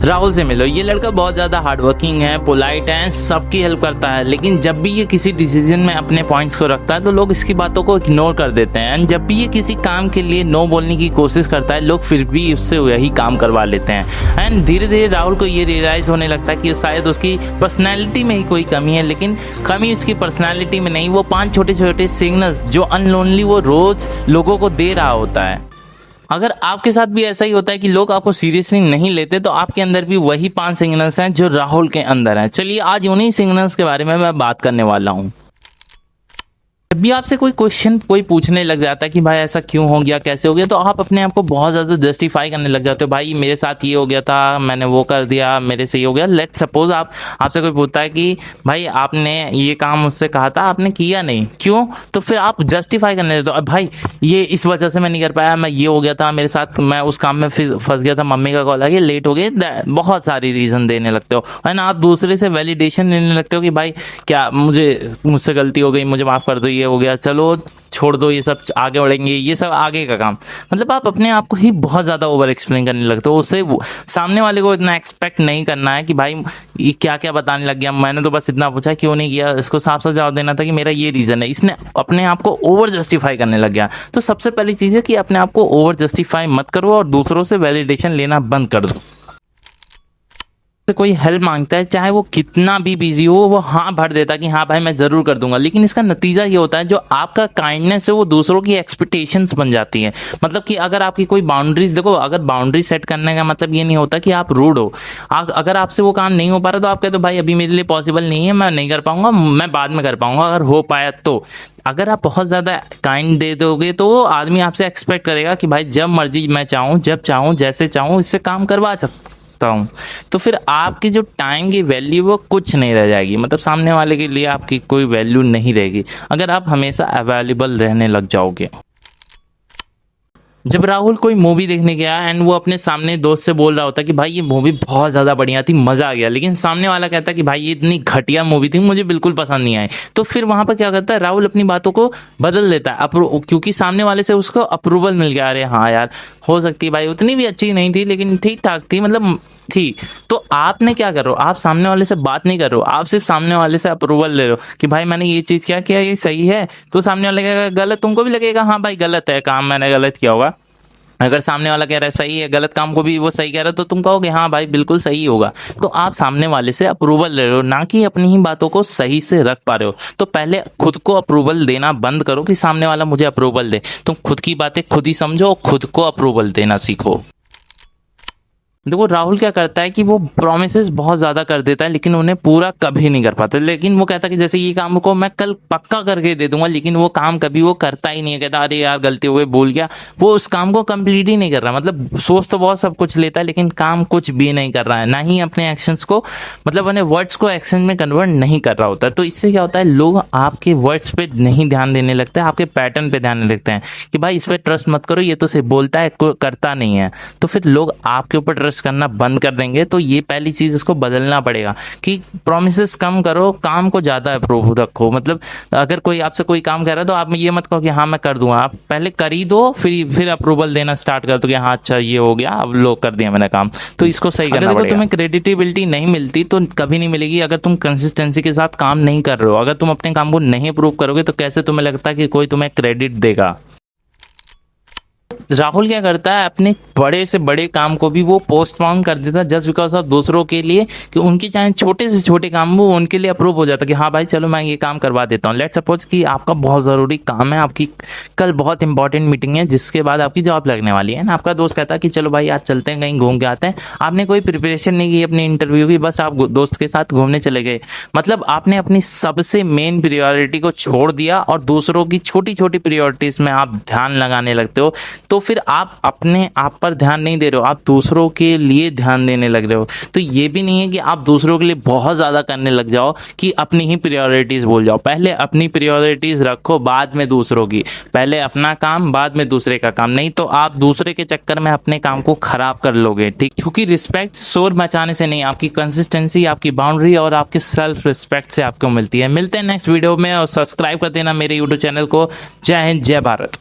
राहुल से मिलो। ये लड़का बहुत ज़्यादा हार्डवर्किंग है, पोलाइट है, सबकी हेल्प करता है, लेकिन जब भी ये किसी डिसीजन में अपने पॉइंट्स को रखता है तो लोग इसकी बातों को इग्नोर कर देते हैं। एंड जब भी ये किसी काम के लिए नो बोलने की कोशिश करता है, लोग फिर भी उससे वही काम करवा लेते हैं। एंड धीरे धीरे राहुल को ये रियलाइज होने लगता है कि शायद उसकी पर्सनैलिटी में ही कोई कमी है, लेकिन कमी उसकी पर्सनैलिटी में नहीं, वो 5 छोटे छोटे सिग्नल्स जो अनलोनली वो रोज लोगों को दे रहा होता है। अगर आपके साथ भी ऐसा ही होता है कि लोग आपको सीरियसली नहीं लेते, तो आपके अंदर भी वही 5 सिग्नल्स हैं जो राहुल के अंदर हैं। चलिए आज उन्हीं सिग्नल्स के बारे में मैं बात करने वाला हूँ। जब भी आपसे कोई क्वेश्चन कोई पूछने लग जाता है कि भाई ऐसा क्यों हो गया, कैसे हो गया, तो आप अपने आप को बहुत ज़्यादा जस्टिफाई करने लग जाते हो। भाई मेरे साथ ये हो गया था, मैंने वो कर दिया, मेरे से ये हो गया। लेट सपोज आपसे कोई पूछता है कि भाई आपने ये काम मुझसे कहा था, आपने किया नहीं, क्यों? तो फिर आप जस्टिफाई करने लगते हो, भाई ये इस वजह से मैं नहीं कर पाया, मैं ये हो गया था मेरे साथ, मैं उस काम में फंस गया था, मम्मी का कॉल आ गया, लेट हो गए, बहुत सारी रीज़न देने लगते हो। है ना, आप दूसरे से वैलिडेशन लेने लगते हो कि भाई क्या मुझसे गलती हो गई, मुझे माफ़ कर दो, ये हो गया, चलो छोड़ दो, ये सब आगे बढ़ेंगे, ये सब आगे का काम। मतलब आप अपने आप को ही बहुत ज़्यादा ओवर एक्सप्लेन करने लगते हो। उससे सामने वाले को इतना एक्सपेक्ट नहीं करना है कि भाई ये क्या क्या बताने लग गया, मैंने तो बस इतना पूछा क्यों नहीं किया, इसको साफ साफ जवाब देना था कि मेरा ये रीज़न है। इसने अपने आप को ओवर जस्टिफाई करने लग गया। तो सबसे पहली चीज़ है कि अपने आप को ओवर जस्टिफाई मत करो और दूसरों से वैलिडेशन लेना बंद कर दो। कोई हेल्प मांगता है, चाहे वो कितना भी बिजी हो, वो हाँ भर देता है कि हाँ भाई मैं ज़रूर कर दूंगा, लेकिन इसका नतीजा ये होता है जो आपका काइंडनेस है वो दूसरों की एक्सपेक्टेशंस बन जाती है। मतलब कि अगर आपकी कोई बाउंड्रीज, देखो अगर बाउंड्री सेट करने का मतलब ये नहीं होता कि आप रूड हो। अगर आपसे वो काम नहीं हो पा रहा तो आप कहते हो भाई अभी मेरे लिए पॉसिबल नहीं है, मैं नहीं कर पाऊंगा, मैं बाद में कर पाऊंगा अगर हो पाया तो। अगर आप बहुत ज़्यादा काइंड दे दोगे तो वो आदमी आपसे एक्सपेक्ट करेगा कि भाई जब मर्जी मैं चाहूँ, जब चाहूँ, जैसे चाहूँ इससे काम करवा सकता हूँ। तो फिर आपकी जो टाइम की वैल्यू वो कुछ नहीं रह जाएगी। मतलब सामने वाले के लिए आपकी कोई वैल्यू नहीं रहेगी अगर आप हमेशा अवेलेबल रहने लग जाओगे। जब राहुल कोई मूवी देखने गया एंड वो अपने सामने दोस्त से बोल रहा होता कि भाई ये मूवी बहुत ज़्यादा बढ़िया थी, मज़ा आ गया, लेकिन सामने वाला कहता कि भाई ये इतनी घटिया मूवी थी, मुझे बिल्कुल पसंद नहीं आई। तो फिर वहाँ पर क्या करता है, राहुल अपनी बातों को बदल देता है क्योंकि सामने वाले से उसको अप्रूवल मिल गया। अरे हाँ यार हो सकती है भाई, उतनी भी अच्छी नहीं थी लेकिन ठीक ठाक थी, मतलब थी। तो आपने क्या कर रहे हो, आप सामने वाले से बात नहीं कर रहे हो, आप सिर्फ सामने वाले से अप्रूवल ले रहे हो कि भाई मैंने ये चीज़ क्या किया, ये सही है। तो सामने वाले का गलत, तुमको भी लगेगा हाँ भाई गलत है काम, मैंने गलत किया होगा। अगर सामने वाला कह रहा है सही है, गलत काम को भी वो सही कह रहा है, तो तुम कहोगे हाँ भाई बिल्कुल सही होगा। तो आप सामने वाले से अप्रूवल ले रहे हो, ना कि अपनी ही बातों को सही से रख पा रहे हो। तो पहले खुद को अप्रूवल देना बंद करो कि सामने वाला मुझे अप्रूवल दे। तुम खुद की बातें खुद ही समझो और खुद को अप्रूवल देना सीखो। देखो राहुल क्या करता है कि वो प्रोमिसेस बहुत ज़्यादा कर देता है लेकिन उन्हें पूरा कभी नहीं कर पाता। लेकिन वो कहता है कि जैसे ये काम को मैं कल पक्का करके दे दूंगा, लेकिन वो काम कभी वो करता ही नहीं है। कहता अरे यार गलती हो गई, भूल गया, वो उस काम को कंप्लीट ही नहीं कर रहा। मतलब सोच तो बहुत सब कुछ लेता है लेकिन काम कुछ भी नहीं कर रहा है, ना ही अपने एक्शंस को, मतलब अपने वर्ड्स को एक्शन में कन्वर्ट नहीं कर रहा होता है। तो इससे क्या होता है, लोग आपके वर्ड्स पे नहीं ध्यान देने लगते हैं, आपके पैटर्न पे ध्यान देने लगते हैं कि भाई इस पर ट्रस्ट मत करो, ये तो सिर्फ बोलता है करता नहीं है। तो फिर लोग आपके ऊपर ट्रस्ट करना बंद कर देंगे। तो ये पहली चीज इसको बदलना पड़ेगा कि प्रोमिसेस कम करो, काम को ज्यादा अप्रूव रखो। मतलब अगर कोई आपसे कोई काम कर रहा है तो आप ये मत कहो कि हाँ मैं कर दूंगा, आप पहले कर ही दो, फिर अप्रूवल देना स्टार्ट कर दो कि हाँ अच्छा ये हो गया, अब लो कर दिया मैंने काम। तो इसको सही करना पड़ेगा। तुम्हें क्रेडिटेबिलिटी नहीं मिलती तो कभी नहीं मिलेगी अगर तुम कंसिस्टेंसी के साथ काम नहीं कर रहे हो। अगर तुम अपने काम को नहीं अप्रूव करोगे तो कैसे तुम्हें लगता है कि कोई तुम्हें क्रेडिट देगा। राहुल क्या करता है, अपने बड़े से बड़े काम को भी वो पोस्टपोन कर देता है जस्ट बिकॉज ऑफ दूसरों के लिए, कि उनके चाहे छोटे से छोटे काम वो उनके लिए अप्रूव हो जाता है कि हाँ भाई चलो मैं ये काम करवा देता हूँ। लेट्स सपोज कि आपका बहुत ज़रूरी काम है, आपकी कल बहुत इंपॉर्टेंट मीटिंग है जिसके बाद आपकी जॉब लगने वाली है ना। आपका दोस्त कहता है कि चलो भाई आज चलते हैं कहीं घूम के आते हैं। आपने कोई प्रिपरेशन नहीं की अपनी इंटरव्यू की, बस आप दोस्त के साथ घूमने चले गए। मतलब आपने अपनी सबसे मेन प्रियोरिटी को छोड़ दिया और दूसरों की छोटी छोटी प्रियोरिटीज़ में आप ध्यान लगाने लगते हो। तो फिर आप अपने आप पर ध्यान नहीं दे रहे हो, आप दूसरों के लिए ध्यान देने लग रहे हो। तो ये भी नहीं है कि आप दूसरों के लिए बहुत ज़्यादा करने लग जाओ कि अपनी ही प्रायोरिटीज़ भूल जाओ। पहले अपनी प्रायोरिटीज़ रखो, बाद में दूसरों की। पहले अपना काम, बाद में दूसरे का काम। नहीं तो आप दूसरे के चक्कर में अपने काम को खराब कर लोगे, ठीक। क्योंकि रिस्पेक्ट शोर मचाने से नहीं, आपकी कंसिस्टेंसी, आपकी बाउंड्री और आपके सेल्फ रिस्पेक्ट से आपको मिलती है। मिलते हैं नेक्स्ट वीडियो में और सब्सक्राइब कर देना मेरे यूट्यूब चैनल को। जय हिंद, जय भारत।